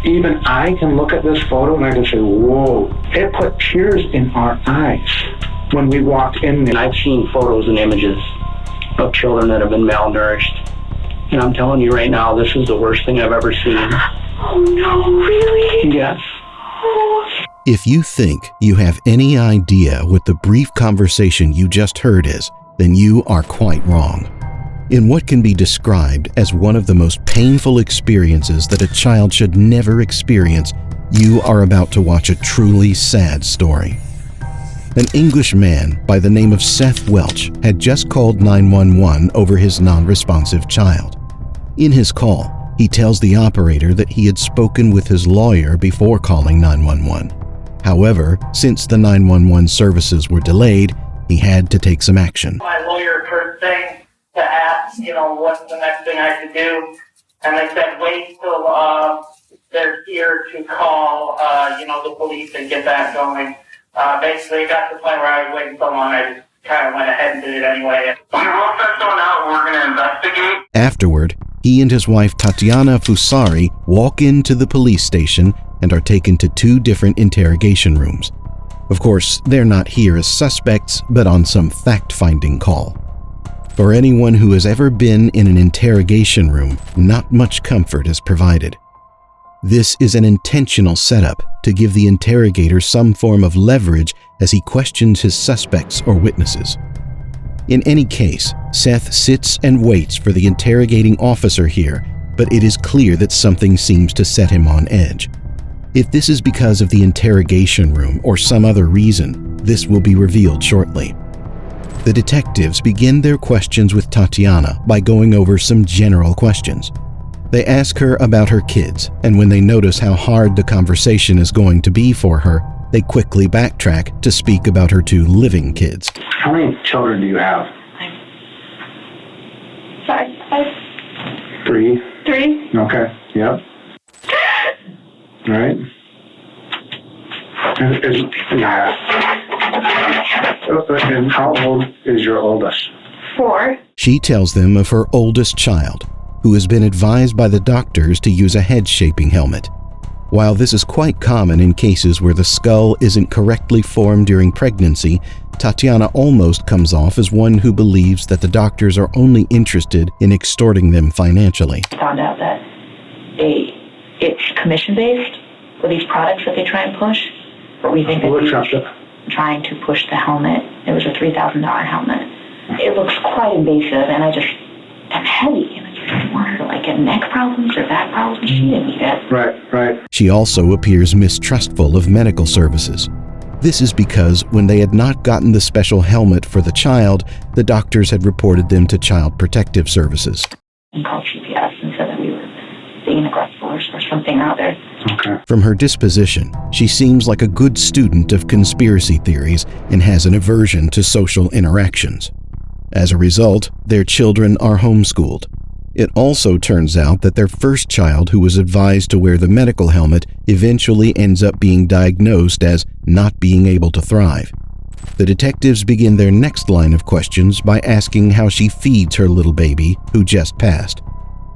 even I can look at this photo and I can say, whoa, it put tears in our eyes when we walked in there. I've seen photos and images of children that have been malnourished. And I'm telling you right now, this is the worst thing I've ever seen. Oh no, really? Yes. Oh. If you think you have any idea what the brief conversation you just heard is, then you are quite wrong. In what can be described as one of the most painful experiences that a child should never experience, you are about to watch a truly sad story. An English man by the name of Seth Welch had just called 911 over his non-responsive child. In his call, he tells the operator that he had spoken with his lawyer before calling 911. However, since the 911 services were delayed, he had to take some action. My lawyer first thing to ask, what's the next thing I should do? And they said, wait till they're here to call, the police and get that going. Basically, it got to the point where I was waiting so long, I just kind of went ahead and did it anyway. We will send someone out and we're going to investigate. Afterward, he and his wife Tatiana Fusari walk into the police station and are taken to 2 different interrogation rooms. Of course, they're not here as suspects, but on some fact-finding call. For anyone who has ever been in an interrogation room, not much comfort is provided. This is an intentional setup to give the interrogator some form of leverage as he questions his suspects or witnesses. In any case, Seth sits and waits for the interrogating officer here, but it is clear that something seems to set him on edge. If this is because of the interrogation room or some other reason, this will be revealed shortly. The detectives begin their questions with Tatiana by going over some general questions. They ask her about her kids, and when they notice how hard the conversation is going to be for her, they quickly backtrack to speak about her 2 living kids. How many children do you have? 5. 3? 3. Okay, yep. All right. And how old is your oldest? 4. She tells them of her oldest child, who has been advised by the doctors to use a head-shaping helmet. While this is quite common in cases where the skull isn't correctly formed during pregnancy, Tatiana almost comes off as one who believes that the doctors are only interested in extorting them financially. Found out that it's commission-based for these products that they try and push, but we think that they're trying to push the helmet. It was a $3,000 helmet. It looks quite invasive, and I'm heavy, and I just want her to get neck problems or back problems. She didn't need it. Right. She also appears mistrustful of medical services. This is because when they had not gotten the special helmet for the child, the doctors had reported them to Child Protective Services. And called CPS and said that we were being aggressive or something out there. Okay. From her disposition, she seems like a good student of conspiracy theories and has an aversion to social interactions. As a result, their children are homeschooled. It also turns out that their first child, who was advised to wear the medical helmet, eventually ends up being diagnosed as not being able to thrive. The detectives begin their next line of questions by asking how she feeds her little baby, who just passed.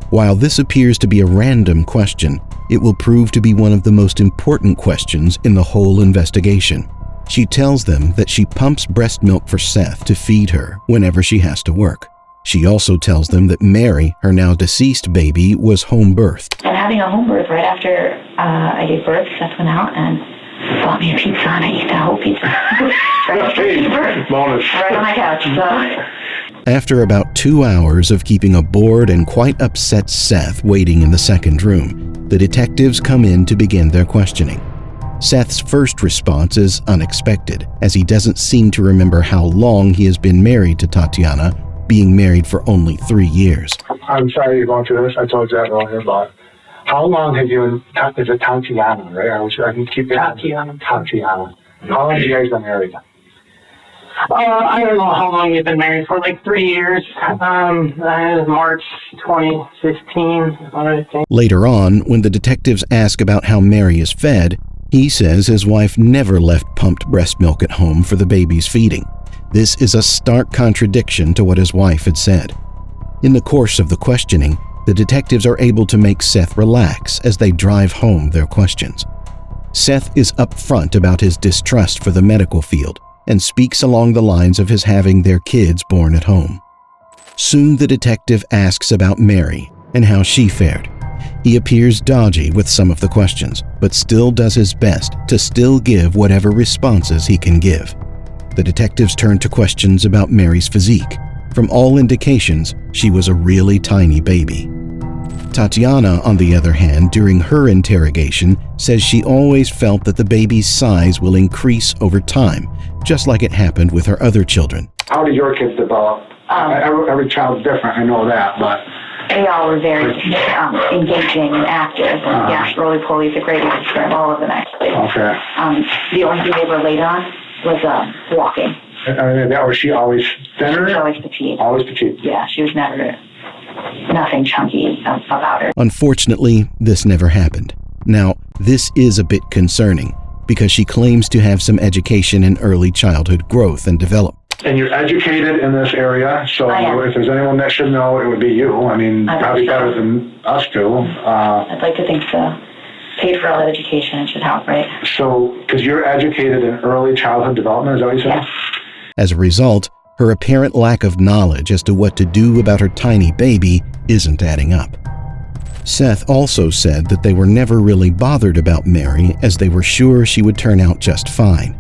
While this appears to be a random question, it will prove to be one of the most important questions in the whole investigation. She tells them that she pumps breast milk for Seth to feed her whenever she has to work. She also tells them that Mary, her now deceased baby, was home birthed. And having a home birth right after I gave birth, Seth went out and bought me a pizza, and I ate that whole pizza. Right after I gave birth. Bonus. Right on my couch. So. After about 2 hours of keeping a bored and quite upset Seth waiting in the second room, the detectives come in to begin their questioning. Seth's first response is unexpected, as he doesn't seem to remember how long he has been married to Tatiana, being married for only 3 years. I'm sorry you're going through this. I told you that earlier, but how long have you and is it Tatiana, right? I can keep it. Tatiana. How long have you guys been married? I don't know how long you've been married for, 3 years. March 2015, I think. Later on, when the detectives ask about how Mary is fed, he says his wife never left pumped breast milk at home for the baby's feeding. This is a stark contradiction to what his wife had said. In the course of the questioning, the detectives are able to make Seth relax as they drive home their questions. Seth is upfront about his distrust for the medical field and speaks along the lines of his having their kids born at home. Soon the detective asks about Mary and how she fared. He appears dodgy with some of the questions, but still does his best to still give whatever responses he can give. The detectives turn to questions about Mary's physique. From all indications, she was a really tiny baby. Tatiana, on the other hand, during her interrogation, says she always felt that the baby's size will increase over time, just like it happened with her other children. How did your kids develop? Every child's different, I know that, but... They all were very engaging and active. And yeah, roly-poly is a great way to describe all of them, actually. Okay. The only thing they were late on was walking. Was she always thinner? She was always petite. Always petite. Yeah, she was never... nothing chunky about her. Unfortunately, this never happened. Now, this is a bit concerning because she claims to have some education in early childhood growth and development. And you're educated in this area, so if there's anyone that should know, it would be you. I mean, probably better than us two. I'd like to think so. Paid for all that education, it should help, right? So, because you're educated in early childhood development, is that what you said? Yes. As a result, her apparent lack of knowledge as to what to do about her tiny baby isn't adding up. Seth also said that they were never really bothered about Mary, as they were sure she would turn out just fine.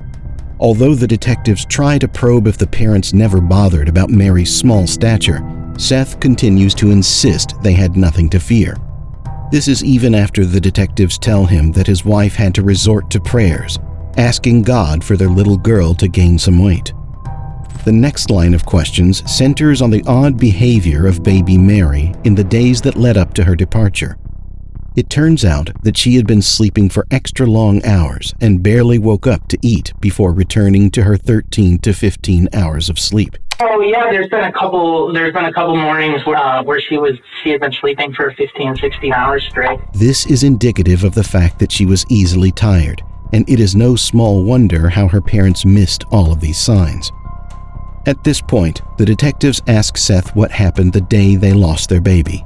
Although the detectives try to probe if the parents never bothered about Mary's small stature, Seth continues to insist they had nothing to fear. This is even after the detectives tell him that his wife had to resort to prayers, asking God for their little girl to gain some weight. The next line of questions centers on the odd behavior of baby Mary in the days that led up to her departure. It turns out that she had been sleeping for extra long hours and barely woke up to eat before returning to her 13 to 15 hours of sleep. Oh yeah, there's been a couple mornings where she had been sleeping for 15, 16 hours straight. This is indicative of the fact that she was easily tired, and it is no small wonder how her parents missed all of these signs. At this point, the detectives ask Seth what happened the day they lost their baby.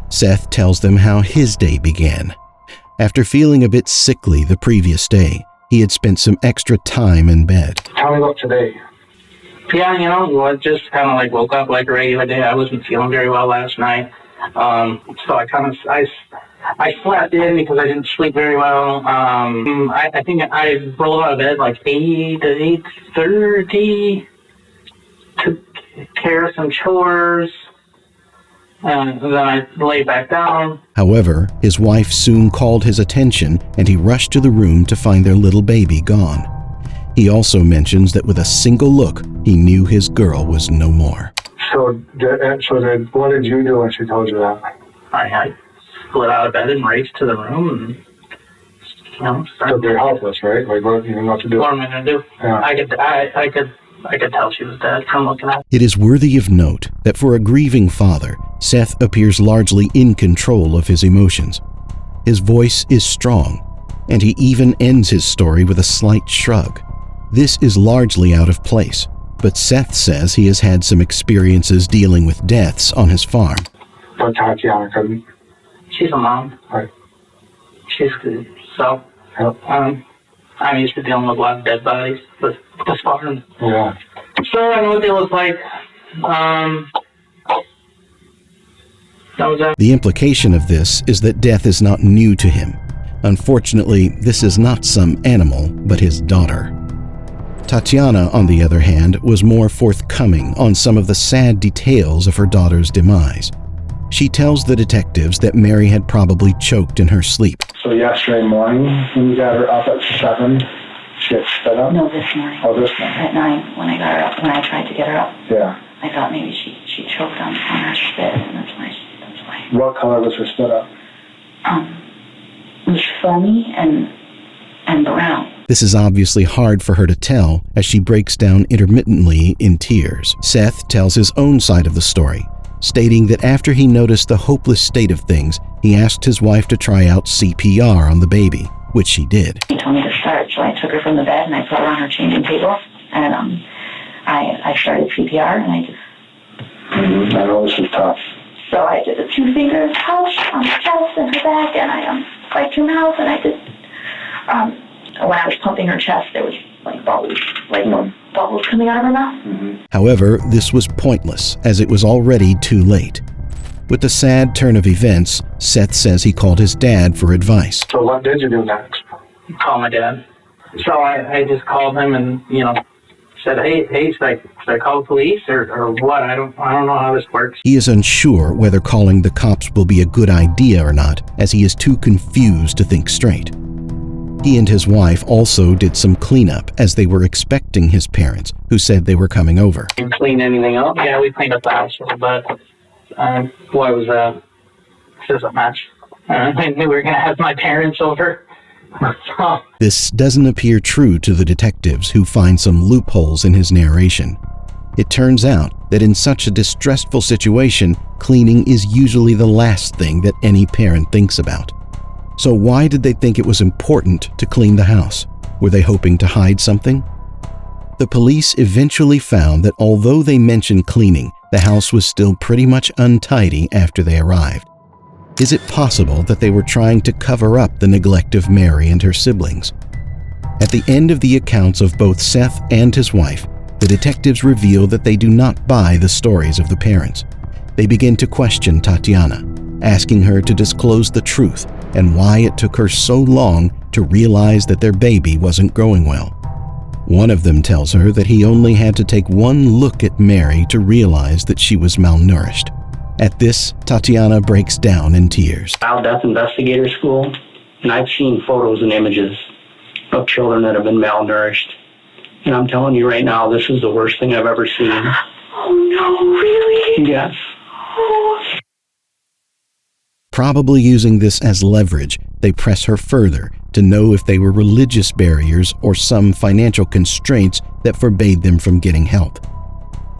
Seth tells them how his day began. After feeling a bit sickly the previous day, he had spent some extra time in bed. Tell me about today. Yeah, I just kind of like woke up like a regular day. I wasn't feeling very well last night. So I slept in because I didn't sleep very well. I think I rolled out of bed like 8 to 8:30, took care of some chores. And then I lay back down. However, his wife soon called his attention and he rushed to the room to find their little baby gone. He also mentions that with a single look, he knew his girl was no more. So what did you do when she told you that? I split out of bed and raced to the room and, So you're helpless, right? Like, what, you didn't know what to do? What am I going to do? Yeah. I could tell she was dead from looking at it. It is worthy of note that for a grieving father, Seth appears largely in control of his emotions. His voice is strong, and he even ends his story with a slight shrug. This is largely out of place, but Seth says he has had some experiences dealing with deaths on his farm. But Tatiana couldn't. She's a mom. Right. She's good. So, Yep. I'm used to dealing with a lot of dead bodies with this farm. Yeah. So I know what they look like. That was that. The implication of this is that death is not new to him. Unfortunately, this is not some animal, but his daughter. Tatiana, on the other hand, was more forthcoming on some of the sad details of her daughter's demise. She tells the detectives that Mary had probably choked in her sleep. So yesterday morning, when you got her up at 7, she had spit up? No, this morning. Oh, this morning. At 9, when I got her up, when I tried to get her up. Yeah. I thought maybe she choked on her spit, and that's why. What color was her spit up? It was foamy and brown. This is obviously hard for her to tell as she breaks down intermittently in tears. Seth tells his own side of the story, stating that after he noticed the hopeless state of things, he asked his wife to try out CPR on the baby, which she did. He told me to start, so I took her from the bed and I put her on her changing table, and I started CPR, and I just... I know this is tough. So I did a 2-finger touch on her chest and her back, and I wiped her mouth, and I did, when I was pumping her chest, there was like bubbles coming out of her mouth. Mm-hmm. However, this was pointless, as it was already too late. With the sad turn of events, Seth says he called his dad for advice. So what did you do next? Call my dad. So I just called him and, said, hey, should I call the police or what? I don't know how this works. He is unsure whether calling the cops will be a good idea or not, as he is too confused to think straight. He and his wife also did some cleanup, as they were expecting his parents, who said they were coming over. You clean anything up? Yeah, we cleaned up the house a little bit. Doesn't match. I knew we were going to have my parents over. This doesn't appear true to the detectives, who find some loopholes in his narration. It turns out that in such a distressful situation, cleaning is usually the last thing that any parent thinks about. So why did they think it was important to clean the house? Were they hoping to hide something? The police eventually found that although they mentioned cleaning, the house was still pretty much untidy after they arrived. Is it possible that they were trying to cover up the neglect of Mary and her siblings? At the end of the accounts of both Seth and his wife, the detectives reveal that they do not buy the stories of the parents. They begin to question Tatiana, asking her to disclose the truth and why it took her so long to realize that their baby wasn't growing well. One of them tells her that he only had to take one look at Mary to realize that she was malnourished. At this, Tatiana breaks down in tears. Child death investigator school, and I've seen photos and images of children that have been malnourished. And I'm telling you right now, this is the worst thing I've ever seen. Oh no, really? Yes. Oh. Probably using this as leverage, they press her further to know if they were religious barriers or some financial constraints that forbade them from getting help.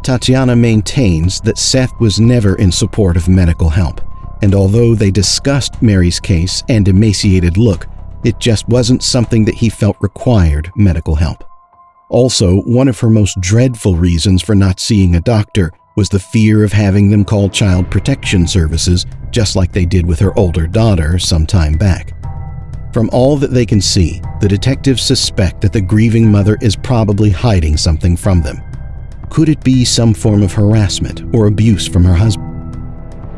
Tatiana maintains that Seth was never in support of medical help, and although they discussed Mary's case and emaciated look, it just wasn't something that he felt required medical help. Also, one of her most dreadful reasons for not seeing a doctor was the fear of having them call Child Protection Services, just like they did with her older daughter some time back. From all that they can see, the detectives suspect that the grieving mother is probably hiding something from them. Could it be some form of harassment or abuse from her husband?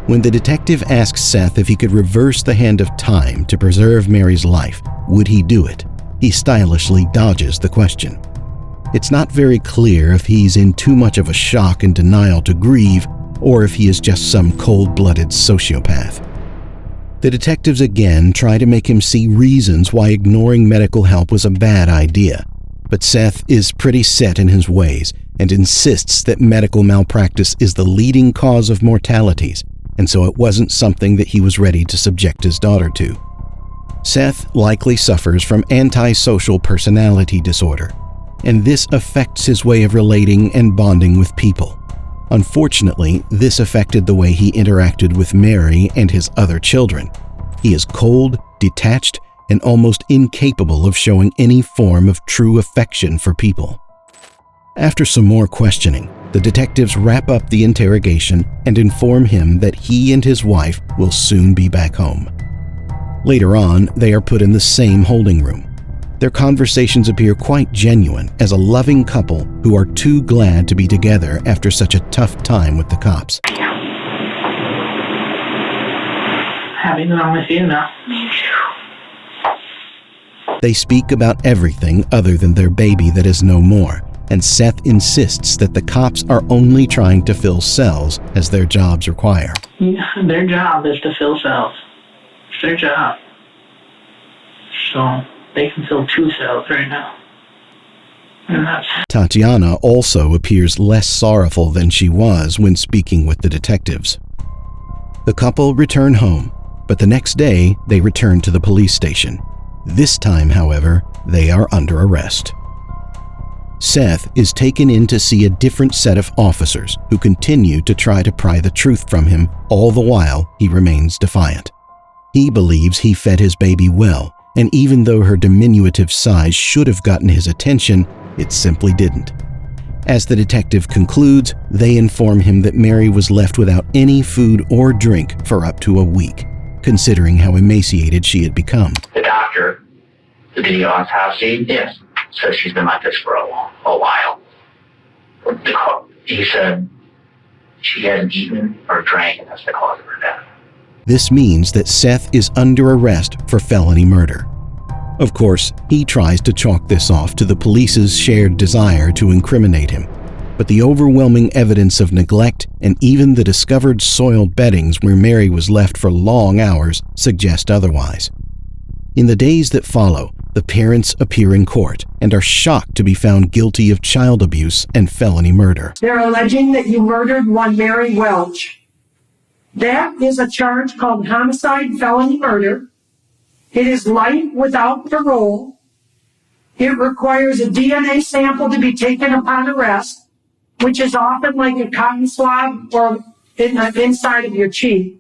When the detective asks Seth if he could reverse the hand of time to preserve Mary's life, would he do it? He stylishly dodges the question. It's not very clear if he's in too much of a shock and denial to grieve, or if he is just some cold-blooded sociopath. The detectives again try to make him see reasons why ignoring medical help was a bad idea, but Seth is pretty set in his ways and insists that medical malpractice is the leading cause of mortalities, and so it wasn't something that he was ready to subject his daughter to. Seth likely suffers from antisocial personality disorder, and this affects his way of relating and bonding with people. Unfortunately, this affected the way he interacted with Mary and his other children. He is cold, detached, and almost incapable of showing any form of true affection for people. After some more questioning, the detectives wrap up the interrogation and inform him that he and his wife will soon be back home. Later on, they are put in the same holding room. Their conversations appear quite genuine as a loving couple who are too glad to be together after such a tough time with the cops. Happy that I'm with you now. Me too. They speak about everything other than their baby that is no more, and Seth insists that the cops are only trying to fill cells as their jobs require. Their job is to fill cells. It's their job. So they can fill 2 cells right now. And that's... Tatiana also appears less sorrowful than she was when speaking with the detectives. The couple return home, but the next day they return to the police station. This time, however, they are under arrest. Seth is taken in to see a different set of officers who continue to try to pry the truth from him, all the while he remains defiant. He believes he fed his baby well, and even though her diminutive size should have gotten his attention, it simply didn't. As the detective concludes, they inform him that Mary was left without any food or drink for up to a week, considering how emaciated she had become. The doctor, the video on house scene, yes, says she's been like this for a while. He said she hadn't eaten or drank, and that's the cause of her death. This means that Seth is under arrest for felony murder. Of course, he tries to chalk this off to the police's shared desire to incriminate him, but the overwhelming evidence of neglect and even the discovered soiled beddings where Mary was left for long hours suggest otherwise. In the days that follow, the parents appear in court and are shocked to be found guilty of child abuse and felony murder. They're alleging that you murdered one Mary Welch. That is a charge called homicide felony murder. It is life without parole. It requires a DNA sample to be taken upon arrest, which is often like a cotton swab or inside of your cheek.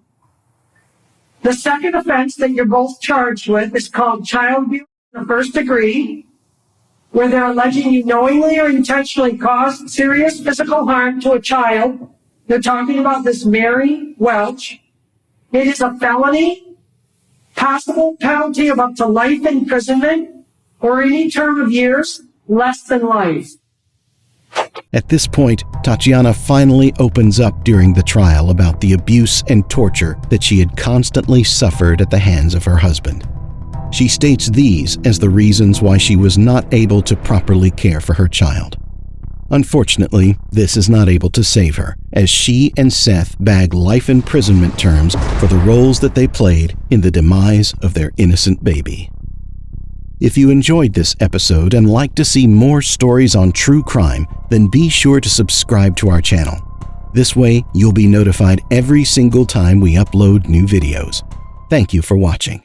The second offense that you're both charged with is called child abuse in the first degree, where they're alleging you knowingly or intentionally caused serious physical harm to a child. They're talking about this Mary Welch. It is a felony, possible penalty of up to life imprisonment or any term of years less than life. At this point, Tatiana finally opens up during the trial about the abuse and torture that she had constantly suffered at the hands of her husband. She states these as the reasons why she was not able to properly care for her child. Unfortunately, this is not able to save her, as she and Seth bag life imprisonment terms for the roles that they played in the demise of their innocent baby. If you enjoyed this episode and like to see more stories on true crime, then be sure to subscribe to our channel. This way, you'll be notified every single time we upload new videos. Thank you for watching.